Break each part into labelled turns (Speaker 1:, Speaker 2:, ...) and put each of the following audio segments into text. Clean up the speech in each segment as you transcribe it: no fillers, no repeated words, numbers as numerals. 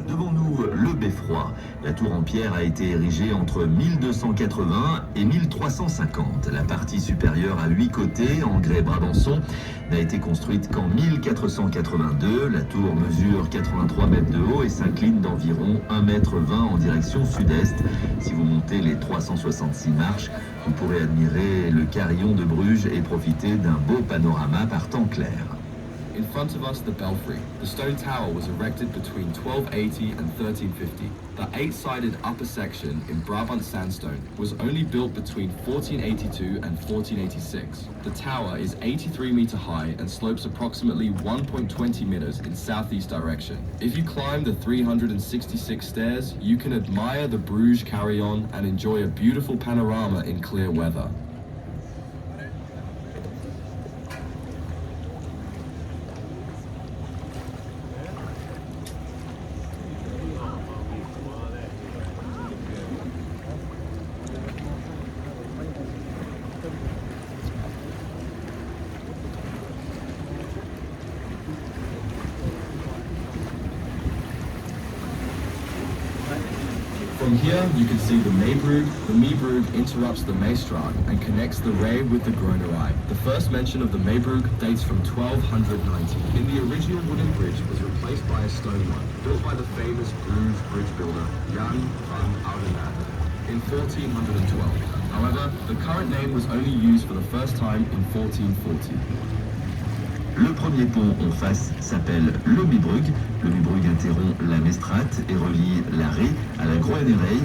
Speaker 1: Devant nous, le beffroi. La tour en pierre a été érigée entre 1280 et 1350. La partie supérieure à 8 côtés, en grès brabançon, n'a été construite qu'en 1482. La tour mesure 83 mètres de haut et s'incline d'environ 1,20 m en direction sud-est. Si vous montez les 366 marches, vous pourrez admirer le carillon de Bruges et profiter d'un beau panorama par temps clair.
Speaker 2: In front of us, the belfry. The stone tower was erected between 1280 and 1350. The 8-sided upper section in Brabant sandstone was only built between 1482 and 1486. The tower is 83 meter high and slopes approximately 1.20 meters in southeast direction. If you climb the 366 stairs, you can admire the Bruges carillon and enjoy a beautiful panorama in clear weather. From here, you can see the Maybrug. The Maybrug interrupts the Maestraat and connects the Ray with the Gronerij. The first mention of the Maybrug dates from 1290. In the original wooden bridge was replaced by a stone one, built by the famous Bruges bridge builder Jan van Oudenaarde in 1412. However, the current name was only used for the first time in 1440.
Speaker 1: Le premier pont en face s'appelle le Maybrug. Le Maybrug interrompt la Maestraat et relie la Ré à la Groenerij.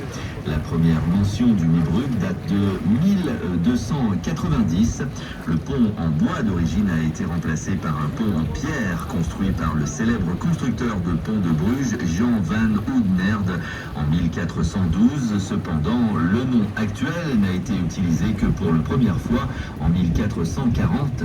Speaker 1: La première mention du Maybrug date de 1290. Le pont en bois d'origine a été remplacé par un pont en pierre construit par le célèbre constructeur de pont de Bruges, Jean van Oudenaarde, en 1412. Cependant, le nom actuel n'a été utilisé que pour la première fois en 1440.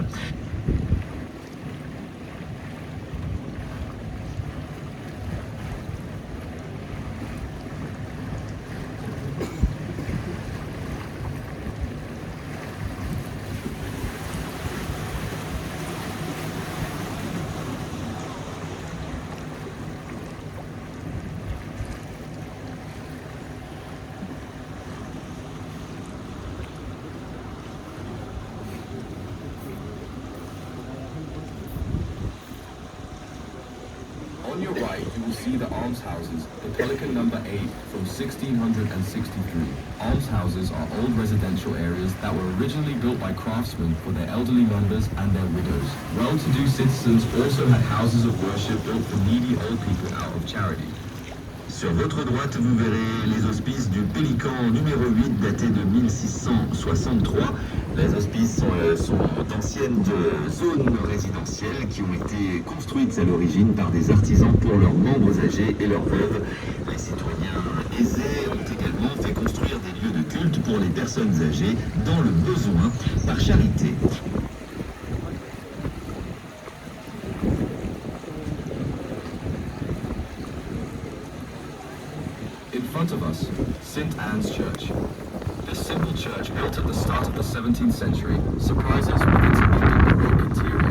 Speaker 2: On your right, you will see the almshouses, the Pelican number 8 from 1663. Almshouses are old residential areas that were originally built by craftsmen for their elderly members and their widows. Well-to-do citizens also had houses of worship built for needy old people out of charity.
Speaker 1: Sur votre droite, vous verrez les hospices du Pélican numéro 8 daté de 1663. Les hospices sont d'anciennes zones résidentielles qui ont été construites à l'origine par des artisans pour leurs membres âgés et leurs veuves. Les citoyens aisés ont également fait construire des lieux de culte pour les personnes âgées dans le besoin par charité.
Speaker 2: In front of us, St. Anne's Church. This simple church, built at the start of the 17th century, surprises with its abundant Baroque interior.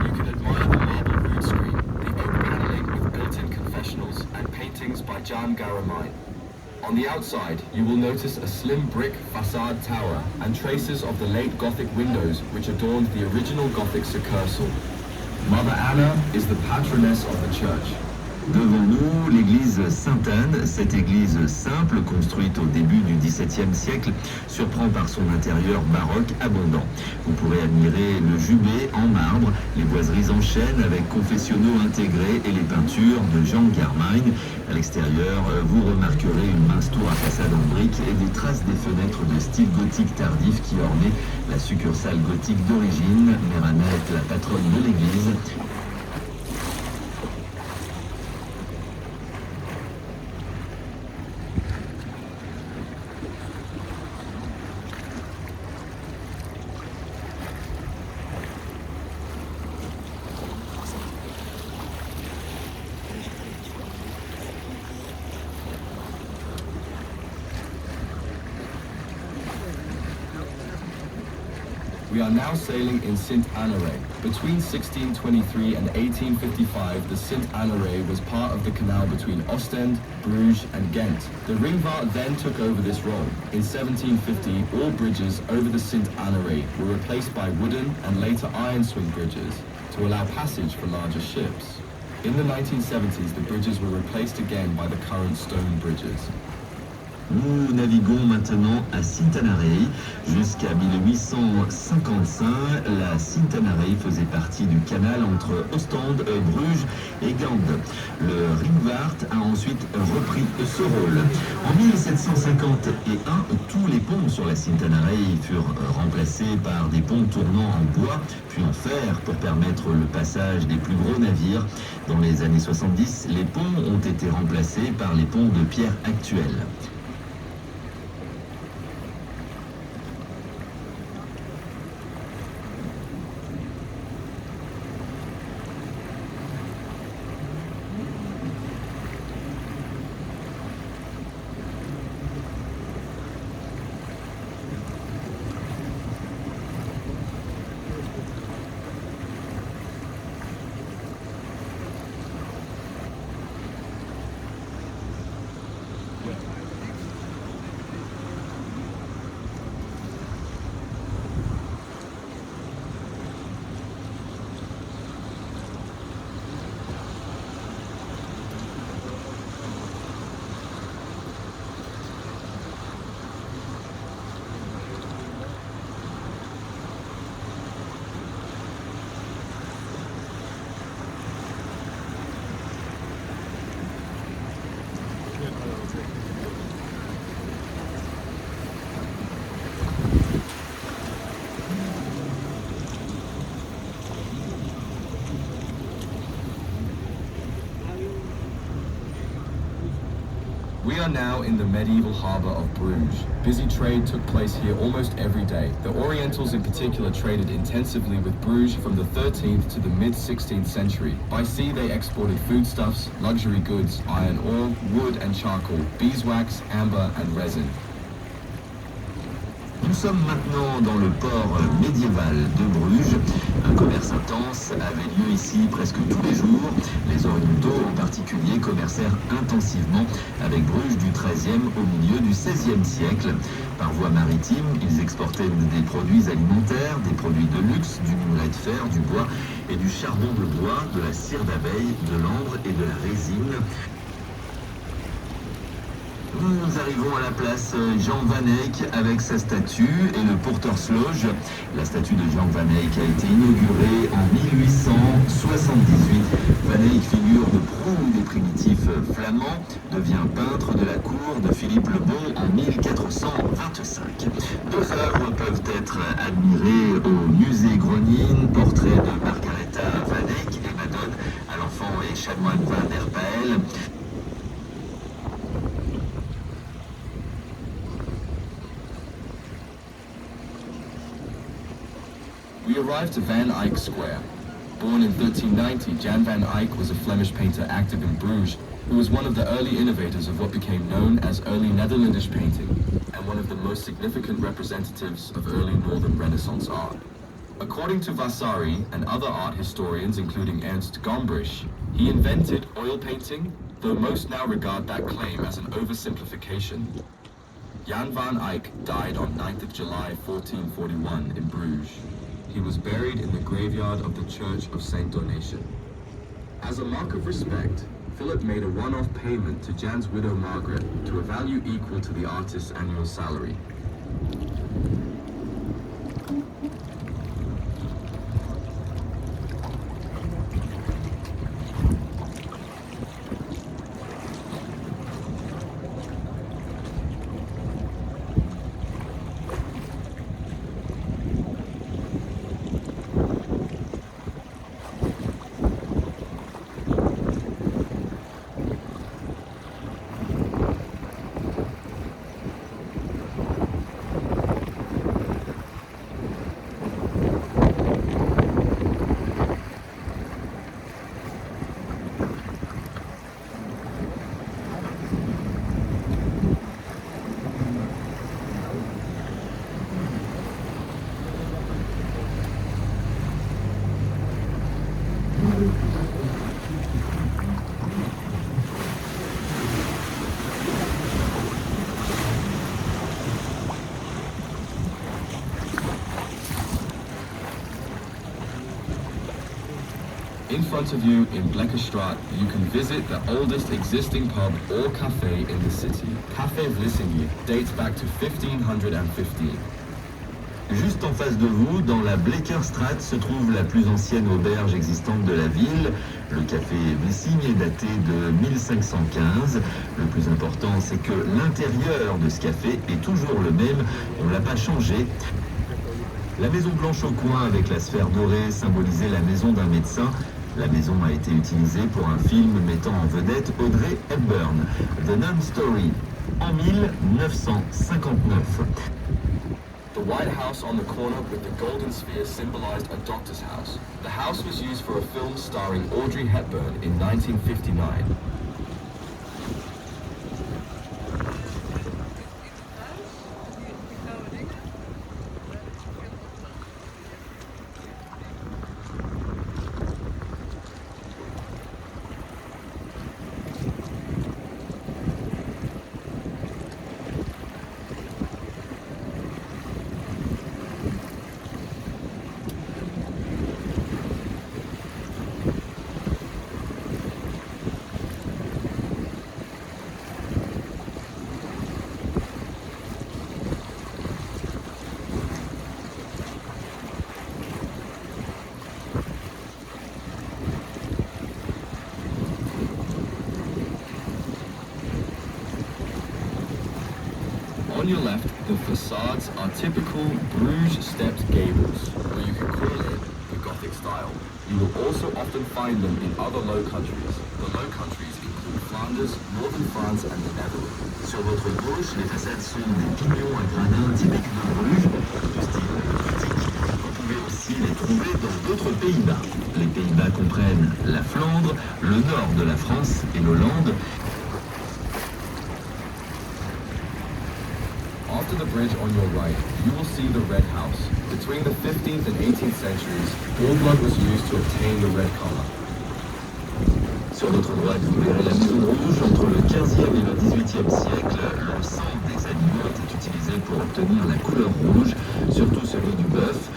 Speaker 2: You can admire the marble rood screen, the oak paneling with built-in confessionals, and paintings by Jan Garamine. On the outside, you will notice a slim brick facade tower and traces of the late Gothic windows which adorned the original Gothic succursal. Mother Anna is the patroness of the church.
Speaker 1: Devant nous, l'église Sainte-Anne. Cette église simple, construite au début du XVIIe siècle, surprend par son intérieur baroque abondant. Vous pourrez admirer le jubé en marbre, les boiseries en chêne avec confessionnaux intégrés et les peintures de Jean Garmine. À l'extérieur, vous remarquerez une mince tour à façade en briques et des traces des fenêtres de style gothique tardif qui ornaient la succursale gothique d'origine. Mère Annette, la patronne de l'église.
Speaker 2: We are now sailing in Sint-Anneray. Between 1623 and 1855, the Sint-Anneray was part of the canal between Ostend, Bruges and Ghent. The Ringvaart then took over this role. In 1750, all bridges over the Sint-Anneray were replaced by wooden and later iron swing bridges to allow passage for larger ships. In the 1970s, the bridges were replaced again by the current stone bridges.
Speaker 1: Nous naviguons maintenant à Sint-Anneray. Jusqu'à 1855, la Sint-Anneray faisait partie du canal entre Ostende, Bruges et Gand. Le Ringvaart a ensuite repris ce rôle. En 1751, tous les ponts sur la Sint-Anneray furent remplacés par des ponts tournant en bois puis en fer pour permettre le passage des plus gros navires. Dans les années 70, les ponts ont été remplacés par les ponts de pierre actuels.
Speaker 2: We are now in the medieval harbour of Bruges. Busy trade took place here almost every day. The Orientals in particular traded intensively with Bruges from the 13th to the mid-16th century. By sea they exported foodstuffs, luxury goods, iron ore, wood and charcoal, beeswax, amber and resin.
Speaker 1: Nous sommes maintenant dans le port médiéval de Bruges. Un commerce intense avait lieu ici presque tous les jours. Les Orientaux en particulier commercèrent intensivement avec Bruges du XIIIe au milieu du XVIe siècle. Par voie maritime, ils exportaient des produits alimentaires, des produits de luxe, du minerai de fer, du bois et du charbon de bois, de la cire d'abeille, de l'ambre et de la résine. Nous arrivons à la place Jean Van Eyck avec sa statue et le Portersloge. La statue de Jean Van Eyck a été inaugurée en 1878. Van Eyck, figure de proue des primitifs flamands, devient peintre de la cour de Philippe le Bon en 1425. Deux œuvres peuvent être admirées au musée Groningen, portrait de Margaretha Van Eyck et Madone à l'enfant et chanoine Van der Pijl.
Speaker 2: We arrived to Van Eyck Square. Born in 1390, Jan van Eyck was a Flemish painter active in Bruges, who was one of the early innovators of what became known as early Netherlandish painting, and one of the most significant representatives of early Northern Renaissance art. According to Vasari and other art historians, including Ernst Gombrich, he invented oil painting, though most now regard that claim as an oversimplification. Jan van Eyck died on 9th of July 1441 in Bruges. He was buried in the graveyard of the Church of Saint Donation. As a mark of respect, Philip made a one-off payment to Jan's widow Margaret to a value equal to the artist's annual salary. In front of you in Blekkerstraat, you can visit the oldest existing pub or cafe in the city. Café Vlissinghe dates back to 1515.
Speaker 1: Juste en face de vous, dans la Blekkerstraat, se trouve la plus ancienne auberge existante de la ville. Le café Vlissinghe est daté de 1515. Le plus important, c'est que l'intérieur de ce café est toujours le même. On ne l'a pas changé. La maison blanche au coin avec la sphère dorée symbolisait la maison d'un médecin. La maison a été utilisée pour un film mettant en vedette Audrey Hepburn, The Nun Story, en 1959.
Speaker 2: The White House on the corner with the golden sphere symbolized a doctor's house. The house was used for a film starring Audrey Hepburn in 1959. On your left, the facades are typical Bruges stepped gables, or you can call it the Gothic style. You will also often find them in other Low Countries. The Low Countries include Flanders, Northern France and the Netherlands.
Speaker 1: Sur votre gauche, les façades sont des pignons à gradins typiques de Bruges, de style gothique. Vous pouvez aussi les trouver dans d'autres Pays-Bas. Les Pays-Bas comprennent la Flandre, le nord de la France et l'Hollande.
Speaker 2: After the bridge on your right, you will see the Red House. Between the 15th and 18th centuries, bull blood was used to obtain the red color.
Speaker 1: Sur votre droite, vous verrez la Maison Rouge. Entre le 15e et le 18e siècle, le sang des animaux était utilisé pour obtenir la couleur rouge, surtout celui du bœuf.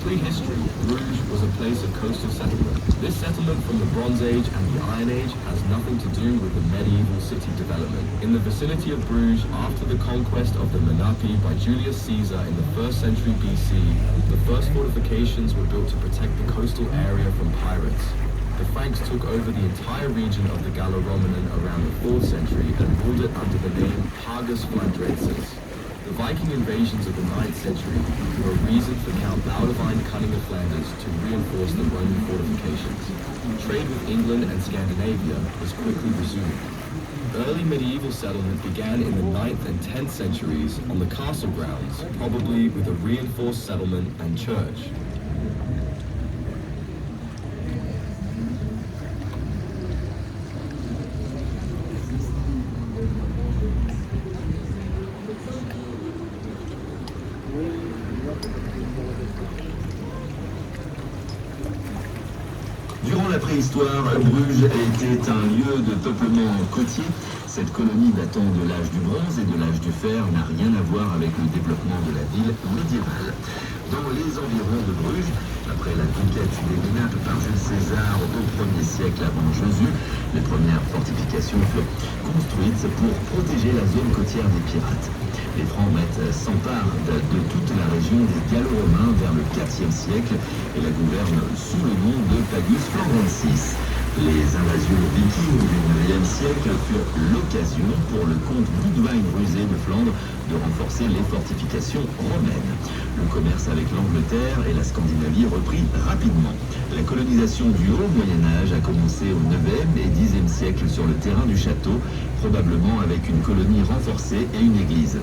Speaker 2: Prehistory, Bruges was a place of coastal settlement. This settlement from the Bronze Age and the Iron Age has nothing to do with the medieval city development. In the vicinity of Bruges, after the conquest of the Menapi by Julius Caesar in the 1st century BC, the first fortifications were built to protect the coastal area from pirates. The Franks took over the entire region of the Gallo-Romanum around the 4th century and ruled it under the name Pagus Flandrensis. The Viking invasions of the 9th century were a reason for Count Baldwin Cunning of Flanders to reinforce the Roman fortifications. Trade with England and Scandinavia was quickly resumed. Early medieval settlement began in the 9th and 10th centuries on the castle grounds, probably with a reinforced settlement and church.
Speaker 1: Durant Dans la préhistoire, Bruges était un lieu de peuplement côtier. Cette colonie datant de l'âge du bronze et de l'âge du fer n'a rien à voir avec le développement de la ville médiévale. Dans les environs de Bruges, après la conquête des Mines par Jules César au 1er siècle avant Jésus, les premières fortifications furent construites pour protéger la zone côtière des pirates. Les Francs-Maçons s'emparent de toute la région des Gallo-Romains vers le IVe siècle et la gouvernent sous le nom de Pagus Flandrensis. Les invasions vikings du IXe siècle furent l'occasion pour le comte Boudewijn rusé de Flandre de renforcer les fortifications romaines. Le commerce avec l'Angleterre et la Scandinavie reprit rapidement. La colonisation du Haut Moyen-Âge a commencé au IXe et Xe siècle sur le terrain du château, probablement avec une colonie renforcée et une église.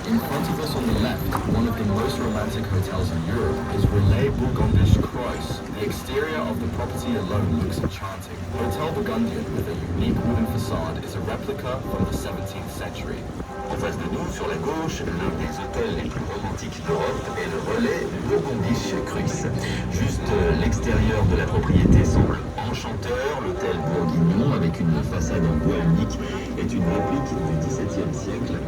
Speaker 2: In front of us on the left, one of the most romantic hotels in Europe is Relais Burgondisch Kreuz. The exterior of the property alone looks enchanting. Hotel Burgundian, with a unique wooden facade, is a replica from the 17th century.
Speaker 1: En face de nous, sur la gauche, l'un des hôtels les plus romantiques d'Europe est le Relais Burgondisch Kreuz. Juste l'extérieur de la propriété semble enchanteur. L'hôtel bourguignon, avec une façade en bois unique, est une réplique du XVIIe siècle.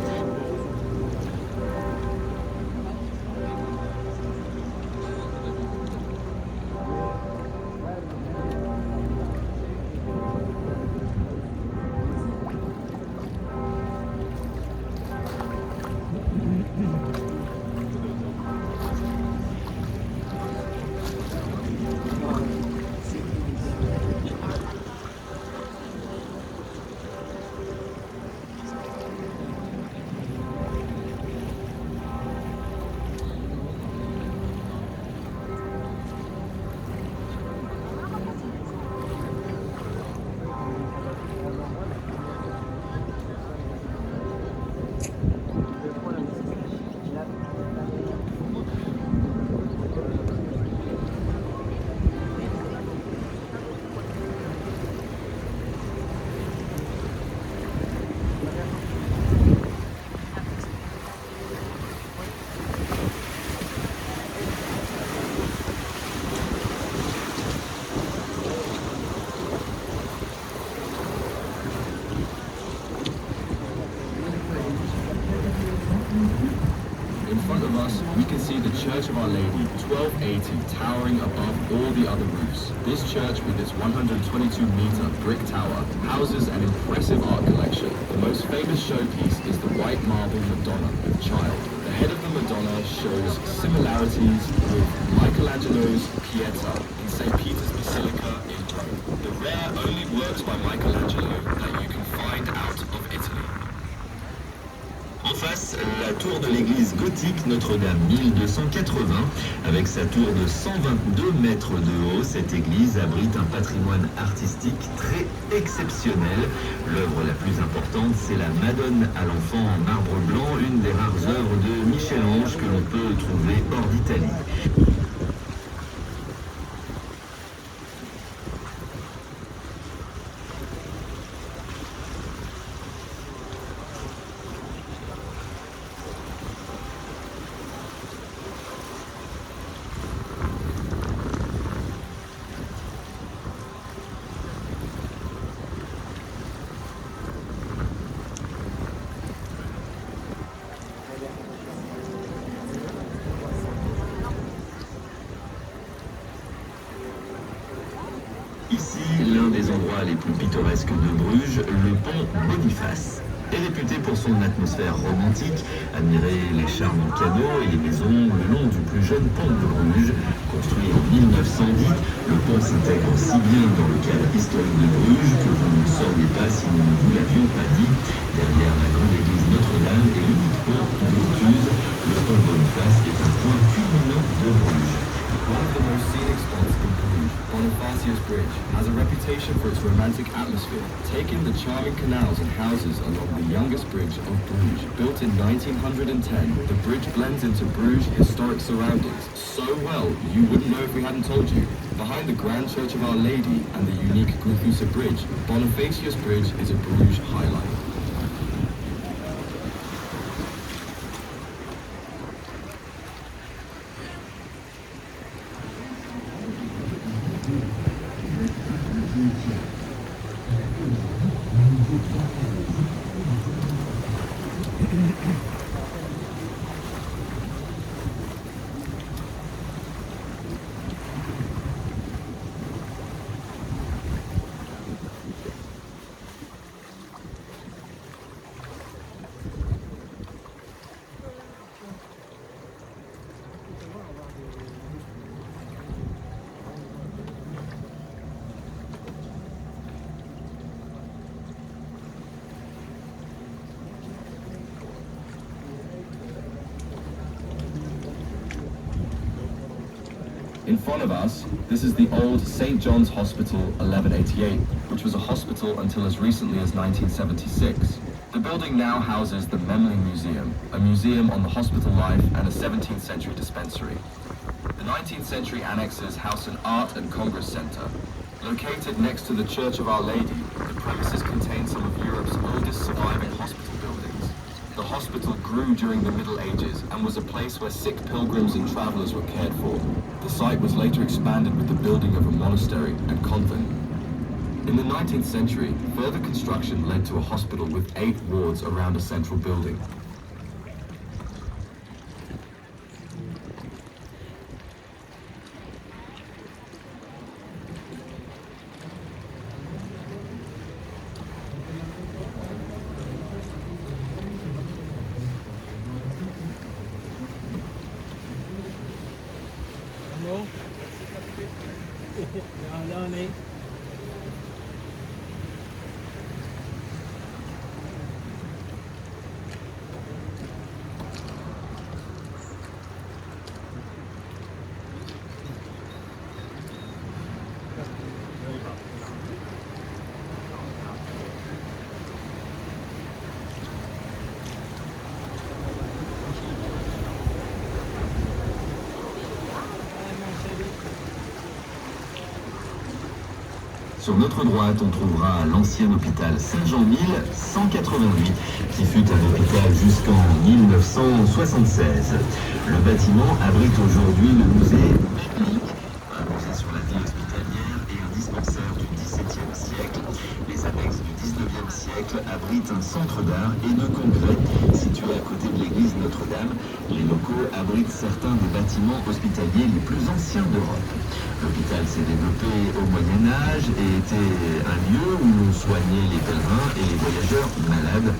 Speaker 2: In front of us, we can see the Church of Our Lady, 1280, towering above all the other roofs. This church, with its 122-meter brick tower, houses an impressive art collection. The most famous showpiece is the white marble Madonna with Child. The head of the Madonna shows similarities with Michelangelo's Pieta in St. Peter's Basilica in Rome. The rare only works by Michelangelo that you can find out of Italy.
Speaker 1: En face, la tour de l'église gothique Notre-Dame 1280. Avec sa tour de 122 mètres de haut, cette église abrite un patrimoine artistique très exceptionnel. L'œuvre la plus importante, c'est la Madone à l'enfant en marbre blanc, une des rares œuvres de Michel-Ange que l'on peut trouver hors d'Italie. Ici, l'un des endroits les plus pittoresques de Bruges, le pont Boniface. est réputé pour son atmosphère romantique. Admirez les charmants canaux et les maisons le long du plus jeune pont de Bruges. Construit en 1910, le pont s'intègre si bien dans le cadre historique de Bruges que vous ne sauriez pas si nous ne vous l'avions pas dit. Derrière la grande église Notre-Dame et l'unique pont de Bruges, le pont Boniface est un point culminant de Bruges.
Speaker 2: One of the most scenic spots in Bruges, Bonifacius Bridge, has a reputation for its romantic atmosphere, taking the charming canals and houses along the youngest bridge of Bruges. Built in 1910, the bridge blends into Bruges' historic surroundings so well you wouldn't know if we hadn't told you. Behind the Grand Church of Our Lady and the unique Grythusa Bridge, Bonifacius Bridge is a Bruges highlight. In front of us, this is the old St. John's Hospital 1188, which was a hospital until as recently as 1976. The building now houses the Memling Museum, a museum on the hospital life and a 17th century dispensary. The 19th century annexes house an art and congress center. Located next to the Church of Our Lady, the premises contain some of Europe's oldest surviving hospital buildings. The hospital grew during the Middle Ages and was a place where sick pilgrims and travelers were cared for. The site was later expanded with the building of a monastery and convent. In the 19th century, further construction led to a hospital with 8 wards around a central building.
Speaker 1: Sur notre droite, on trouvera l'ancien hôpital Saint-Jean-Mille 188, qui fut un hôpital jusqu'en 1976. Le bâtiment abrite aujourd'hui le musée Memling, un musée sur la vie hospitalière et un dispensaire du XVIIe siècle. Les annexes du XIXe siècle abritent un centre d'art et de congrès situé à côté de l'église Notre-Dame. Les locaux abritent certains des bâtiments hospitaliers les plus anciens d'Europe. L'hôpital s'est développé au Moyen-Âge et était un lieu où l'on soignait les pèlerins et les voyageurs malades.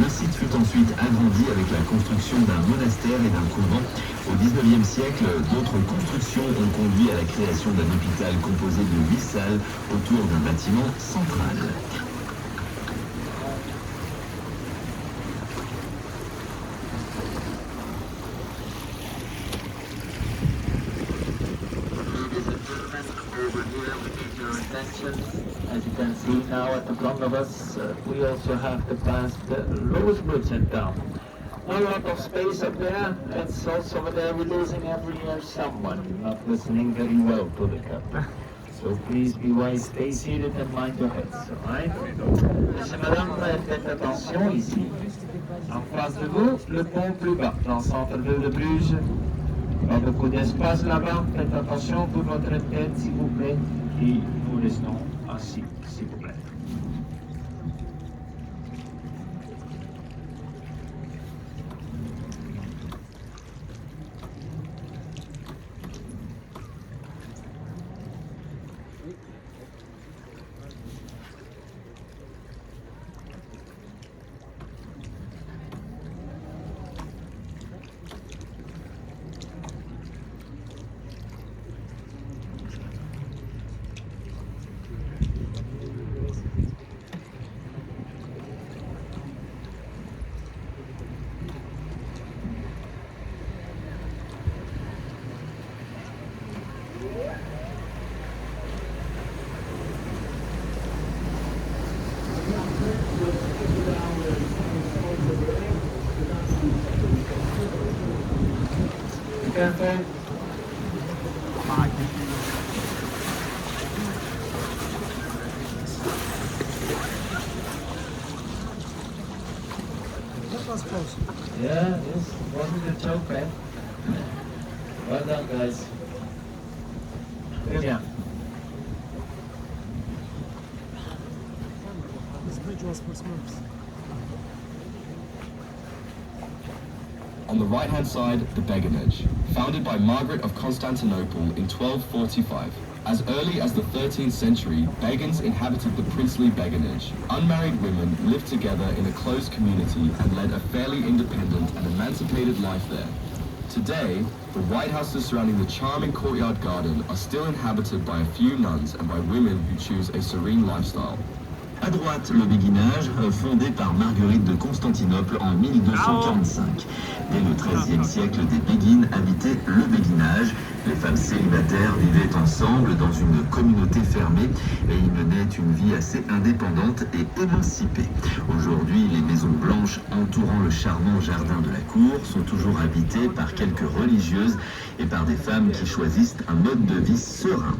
Speaker 1: Le site fut ensuite agrandi avec la construction d'un monastère et d'un couvent. Au XIXe siècle, d'autres constructions ont conduit à la création d'un hôpital composé de 8 salles autour d'un bâtiment central.
Speaker 3: As you can see now at the front of us, we also have to pass the lowest bridge in town. Not a lot of space up there. It's also over there we're losing every year someone not listening very well to the captain. So please be wise, stay seated and mind your heads, alright? Monsieur, madame, faites attention ici. En face de vous, le pont plus bas, dans le centre-ville de Bruges. Pas beaucoup d'espace là-bas, faites attention pour votre tête s'il vous plaît. Et nous restons assis, s'il vous plaît. careful.
Speaker 4: That was close.
Speaker 3: Yeah, this wasn't a joke, man. Well done, guys. Yeah.
Speaker 4: This bridge was for smokes.
Speaker 2: On the right-hand side, the Beguinage, founded by Margaret of Constantinople in 1245. As early as the 13th century, Begans inhabited the princely Beguinage. Unmarried women lived together in a closed community and led a fairly independent and emancipated life there. Today, the white houses surrounding the charming courtyard garden are still inhabited by a few nuns and by women who choose a serene lifestyle.
Speaker 1: À droite, le Béguinage, fondé par Marguerite de Constantinople en 1245. Dès le XIIIe siècle, des Béguines habitaient le Béguinage. Les femmes célibataires vivaient ensemble dans une communauté fermée et y menaient une vie assez indépendante et émancipée. Aujourd'hui, les maisons blanches entourant le charmant jardin de la cour sont toujours habitées par quelques religieuses et par des femmes qui choisissent un mode de vie serein.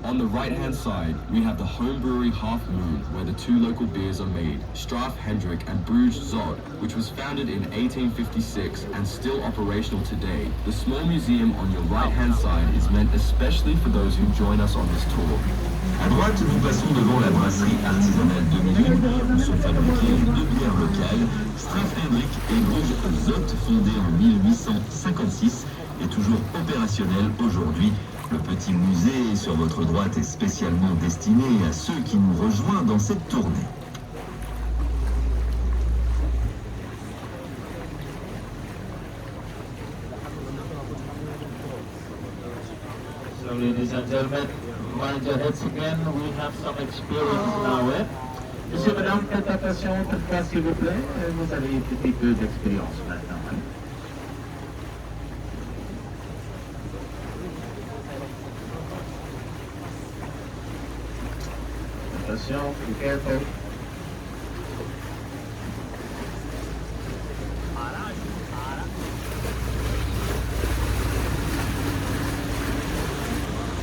Speaker 2: On the right-hand side, we have the home brewery Half Moon, where the two local beers are made, Straf Hendrik and Bruges Zod, which was founded in 1856 and still operational today. The small museum on your right-hand side is meant especially for those who join us on this tour.
Speaker 1: À droite, nous passons devant la brasserie artisanale de Milune, où sont fabriquées deux bières locales, Straf Hendrik et Bruges Zot, fondée en 1856 et toujours opérationnelle aujourd'hui. Le petit musée sur votre droite est spécialement destiné à ceux qui nous rejoignent dans cette tournée.
Speaker 3: So, ladies and gentlemen, mind your heads again. We have some experience now. Monsieur, madame, faites attention toutefois, s'il vous plaît. Vous avez un petit peu d'expérience maintenant. Attention, be careful.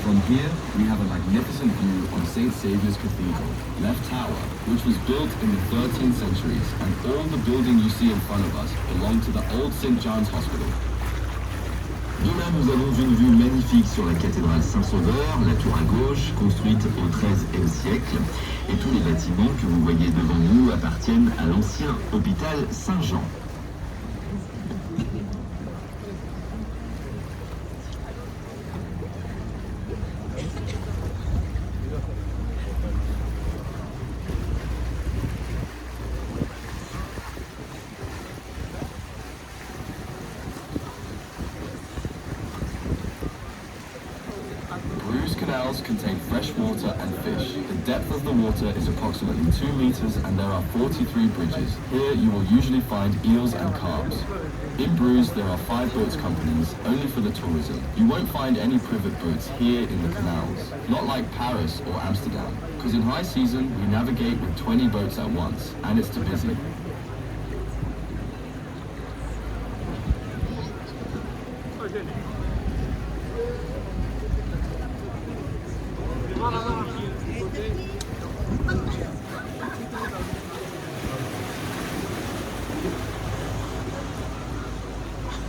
Speaker 2: From here, we have a magnificent view on St. Saviour's Cathedral, left tower, which was built in the 13th centuries, and all the building you see in front of us belong to the old St. John's Hospital.
Speaker 1: De là, nous avons une vue magnifique sur la cathédrale Saint-Sauveur, la tour à gauche, construite au XIIIe siècle, et tous les bâtiments que vous voyez devant nous appartiennent à l'ancien hôpital Saint-Jean.
Speaker 2: Bruges canals contain fresh water and fish. The depth of the water is approximately 2 meters and there are 43 bridges. Here you will usually find eels and carps. In Bruges there are 5 boats companies, only for the tourism. You won't find any private boats here in the canals. Not like Paris or Amsterdam, because in high season we navigate with 20 boats at once, and it's too busy.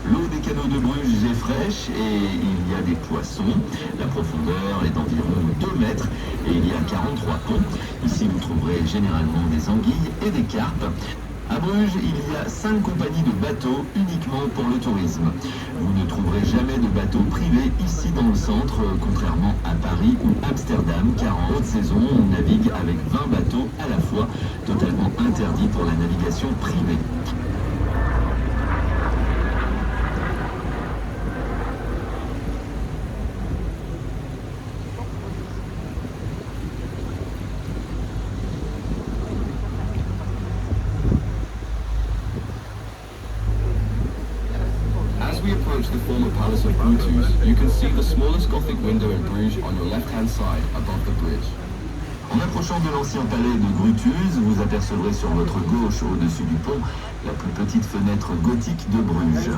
Speaker 1: L'eau des canaux de Bruges est fraîche et il y a des poissons. La profondeur est d'environ 2 mètres et il y a 43 ponts. Ici, vous trouverez généralement des anguilles et des carpes. À Bruges, il y a 5 compagnies de bateaux uniquement pour le tourisme. Vous ne trouverez jamais de bateaux privés ici dans le centre, contrairement à Paris ou Amsterdam, car en haute saison, on navigue avec 20 bateaux à la fois, totalement interdit pour la navigation privée.
Speaker 2: former palace of Brutus, you can see the smallest Gothic window in Bruges on your left-hand side above the bridge.
Speaker 1: En approchant de l'ancien palais de Brutus, vous apercevrez sur votre gauche, au-dessus du pont, la plus petite fenêtre gothique de Bruges.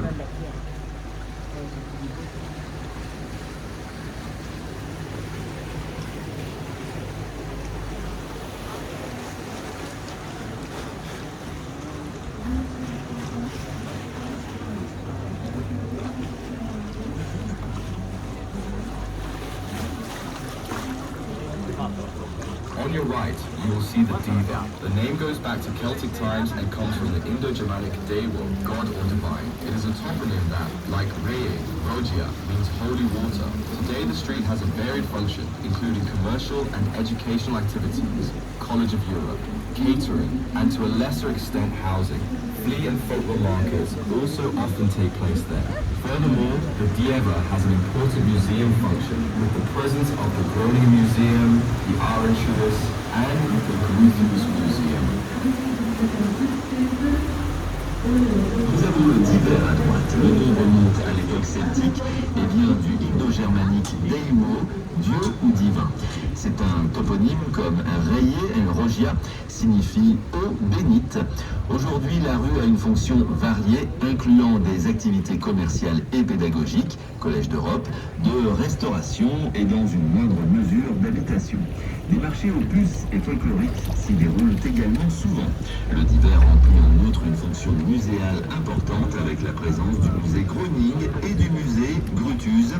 Speaker 2: On your right, you will see the Diva. The name goes back to Celtic times and comes from the Indo-Germanic Dewo, god or divine. It is a toponym that, like Reye, Rogia, means holy water. Today the street has a varied function, including commercial and educational activities, College of Europe, catering, and to a lesser extent housing. Flea and folklore markets also often take place there. Furthermore, the Dieva has an important museum function with the presence of the Groningen Museum, the Arendshuis, and the Grotius Museum.
Speaker 1: Nous avons le Diver à droite. Le nom remonte à l'époque celtique et vient du indo-germanique deimo, dieu ou divin. C'est un toponyme comme Reye et Rogia signifie eau bénite. Aujourd'hui, la rue a une fonction variée, incluant des activités commerciales et pédagogiques, Collège d'Europe, de restauration et dans une moindre mesure d'habitation. Des marchés aux puces et folkloriques s'y déroulent également souvent. Le Diver remplit en outre une fonction muséale importante avec la présence du musée Groningen et du musée Brutus.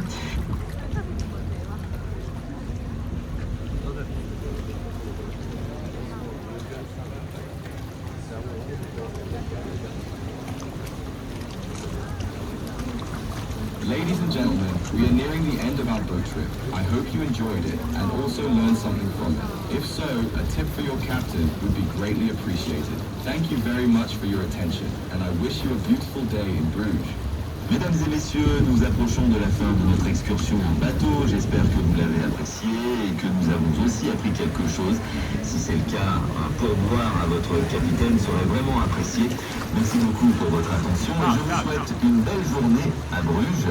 Speaker 2: Ladies and gentlemen, we are nearing the end of our boat trip. I hope you enjoyed it and also learned something from it. If so, a tip for your captain would be greatly appreciated. Thank you very much for your attention, and I wish you a beautiful day in Bruges.
Speaker 1: Mesdames et messieurs, nous approchons de la fin de notre excursion en bateau. J'espère que vous l'avez apprécié et que nous avons aussi appris quelque chose. Si c'est le cas, un pourboire à votre capitaine serait vraiment apprécié. Merci beaucoup pour votre attention et je vous souhaite une belle journée à Bruges.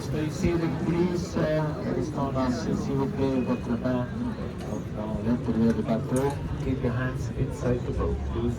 Speaker 3: So you see the police restore us, s'il vous plaît, votre main dans l'intérieur du bateau. Keep your hands inside the boat, please.